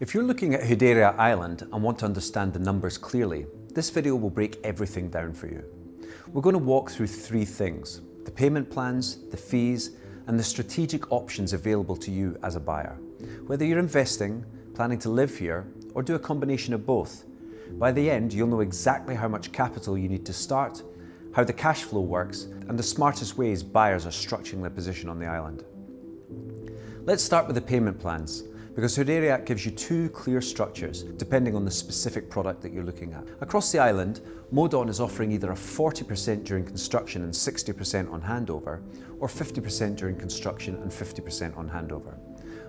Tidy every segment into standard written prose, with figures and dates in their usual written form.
If you're looking at Hudayriyat Island and want to understand the numbers clearly, this video will break everything down for you. We're going to walk through three things: the payment plans, the fees, and the strategic options available to you as a buyer. Whether you're investing, planning to live here, or do a combination of both, by the end you'll know exactly how much capital you need to start, how the cash flow works, and the smartest ways buyers are structuring their position on the island. Let's start with the payment plans, because Hudayriyat gives you two clear structures depending on the specific product that you're looking at. Across the island, Modon is offering either a 40% during construction and 60% on handover, or 50% during construction and 50% on handover.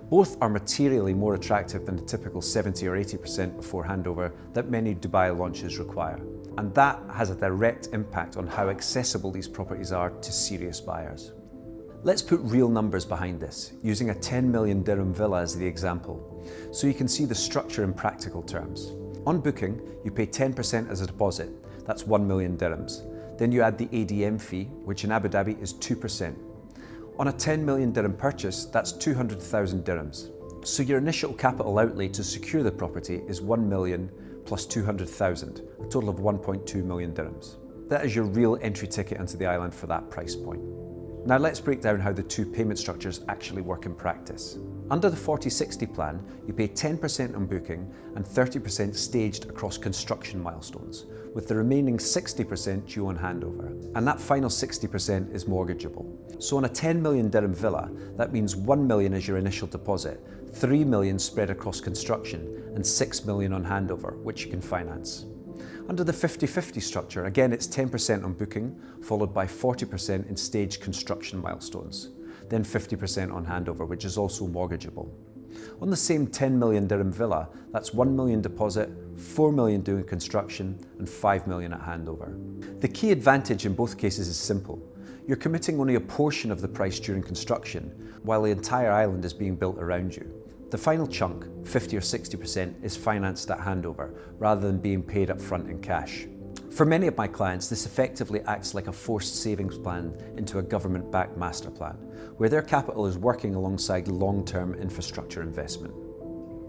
Both are materially more attractive than the typical 70 or 80% before handover that many Dubai launches require. And that has a direct impact on how accessible these properties are to serious buyers. Let's put real numbers behind this, using a 10 million dirham villa as the example, so you can see the structure in practical terms. On booking, you pay 10% as a deposit, that's 1 million dirhams. Then you add the ADM fee, which in Abu Dhabi is 2%. On a 10 million dirham purchase, that's 200,000 dirhams. So your initial capital outlay to secure the property is 1 million plus 200,000, a total of 1.2 million dirhams. That is your real entry ticket into the island for that price point. Now let's break down how the two payment structures actually work in practice. Under the 40-60 plan, you pay 10% on booking and 30% staged across construction milestones, with the remaining 60% due on handover. And that final 60% is mortgageable. So on a 10 million dirham villa, that means 1 million is your initial deposit, 3 million spread across construction, and 6 million on handover, which you can finance. Under the 50-50 structure, again it's 10% on booking, followed by 40% in staged construction milestones, then 50% on handover, which is also mortgageable. On the same 10 million dirham villa, that's 1 million deposit, 4 million doing construction, and 5 million at handover. The key advantage in both cases is simple. You're committing only a portion of the price during construction, while the entire island is being built around you. The final chunk, 50 or 60%, is financed at handover, rather than being paid up front in cash. For many of my clients, this effectively acts like a forced savings plan into a government-backed master plan, where their capital is working alongside long-term infrastructure investment.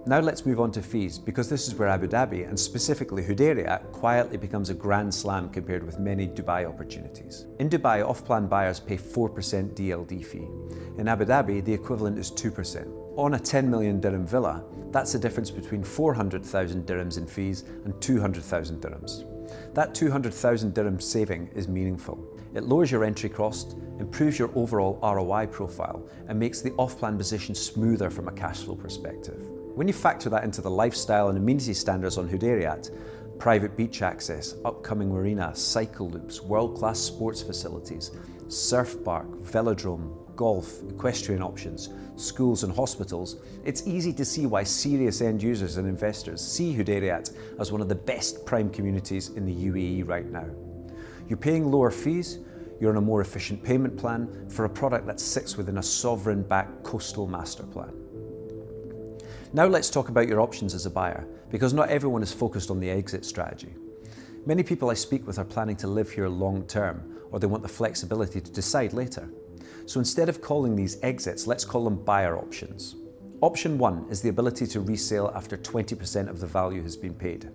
Now let's move on to fees, because this is where Abu Dhabi, and specifically Hudayriyat, quietly becomes a grand slam compared with many Dubai opportunities. In Dubai, off-plan buyers pay 4% DLD fee. In Abu Dhabi, the equivalent is 2%. On a 10 million dirham villa, that's the difference between 400,000 dirhams in fees and 200,000 dirhams. That 200,000 dirham saving is meaningful. It lowers your entry cost, improves your overall ROI profile, and makes the off-plan position smoother from a cash flow perspective. When you factor that into the lifestyle and amenity standards on Hudayriyat, private beach access, upcoming marina, cycle loops, world-class sports facilities, surf park, velodrome, golf, equestrian options, schools and hospitals, it's easy to see why serious end users and investors see Hudayriyat as one of the best prime communities in the UAE right now. You're paying lower fees, you're on a more efficient payment plan for a product that sits within a sovereign-backed coastal master plan. Now let's talk about your options as a buyer, because not everyone is focused on the exit strategy. Many people I speak with are planning to live here long term, or they want the flexibility to decide later. So instead of calling these exits, let's call them buyer options. Option 1 is the ability to resale after 20% of the value has been paid.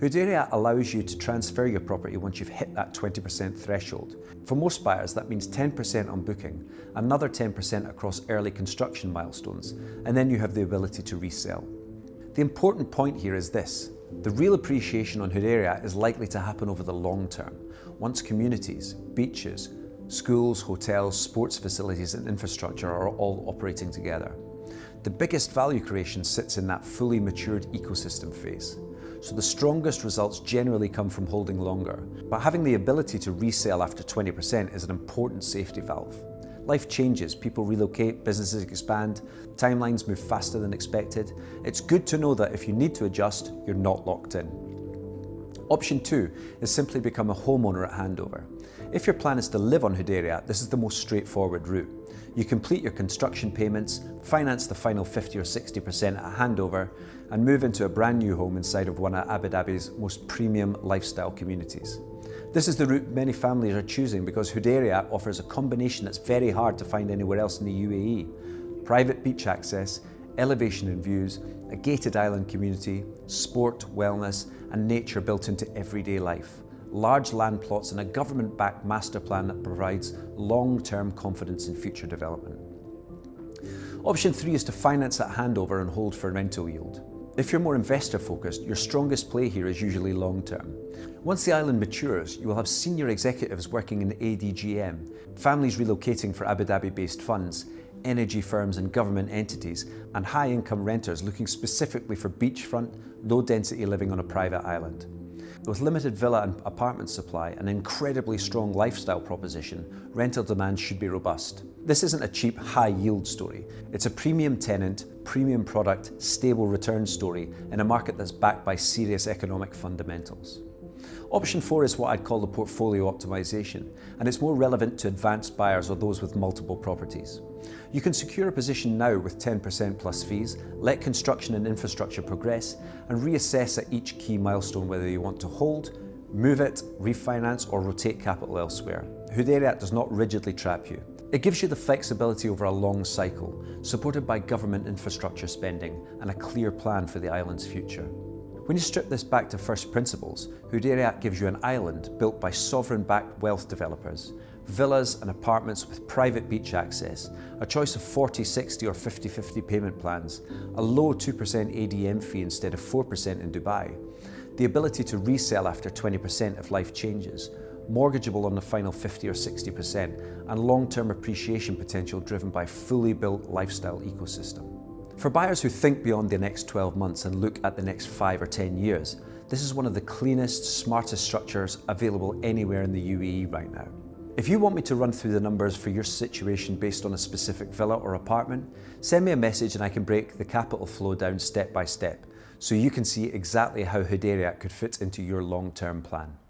Hudayriyat allows you to transfer your property once you've hit that 20% threshold. For most buyers, that means 10% on booking, another 10% across early construction milestones, and then you have the ability to resell. The important point here is this: the real appreciation on Hudayriyat is likely to happen over the long term, once communities, beaches, schools, hotels, sports facilities and infrastructure are all operating together. The biggest value creation sits in that fully matured ecosystem phase. So the strongest results generally come from holding longer, but having the ability to resell after 20% is an important safety valve. Life changes, people relocate, businesses expand, timelines move faster than expected. It's good to know that if you need to adjust, you're not locked in. Option 2 is simply become a homeowner at handover. If your plan is to live on Hudayriyat, this is the most straightforward route. You complete your construction payments, finance the final 50 or 60% at handover, and move into a brand new home inside of one of Abu Dhabi's most premium lifestyle communities. This is the route many families are choosing because Hudayriyat offers a combination that's very hard to find anywhere else in the UAE: private beach access, elevation and views, a gated island community, sport, wellness, and nature built into everyday life. Large land plots and a government-backed master plan that provides long-term confidence in future development. Option 3 is to finance at handover and hold for rental yield. If you're more investor focused, your strongest play here is usually long term. Once the island matures, you will have senior executives working in ADGM, families relocating for Abu Dhabi based funds, energy firms and government entities, and high income renters looking specifically for beachfront, low density living on a private island. With limited villa and apartment supply and an incredibly strong lifestyle proposition, rental demand should be robust. This isn't a cheap, high-yield story. It's a premium tenant, premium product, stable return story in a market that's backed by serious economic fundamentals. Option 4 is what I'd call the portfolio optimization, and it's more relevant to advanced buyers or those with multiple properties. You can secure a position now with 10% plus fees, let construction and infrastructure progress, and reassess at each key milestone whether you want to hold, move it, refinance, or rotate capital elsewhere. Hudayriyat does not rigidly trap you. It gives you the flexibility over a long cycle, supported by government infrastructure spending and a clear plan for the island's future. When you strip this back to first principles, Hudayriyat gives you an island built by sovereign-backed wealth developers, villas and apartments with private beach access, a choice of 40, 60 or 50-50 payment plans, a low 2% ADM fee instead of 4% in Dubai, the ability to resell after 20% if life changes, mortgageable on the final 50 or 60%, and long-term appreciation potential driven by fully built lifestyle ecosystem. For buyers who think beyond the next 12 months and look at the next 5 or 10 years, this is one of the cleanest, smartest structures available anywhere in the UAE right now. If you want me to run through the numbers for your situation based on a specific villa or apartment, send me a message and I can break the capital flow down step by step, so you can see exactly how Hudayriyat could fit into your long-term plan.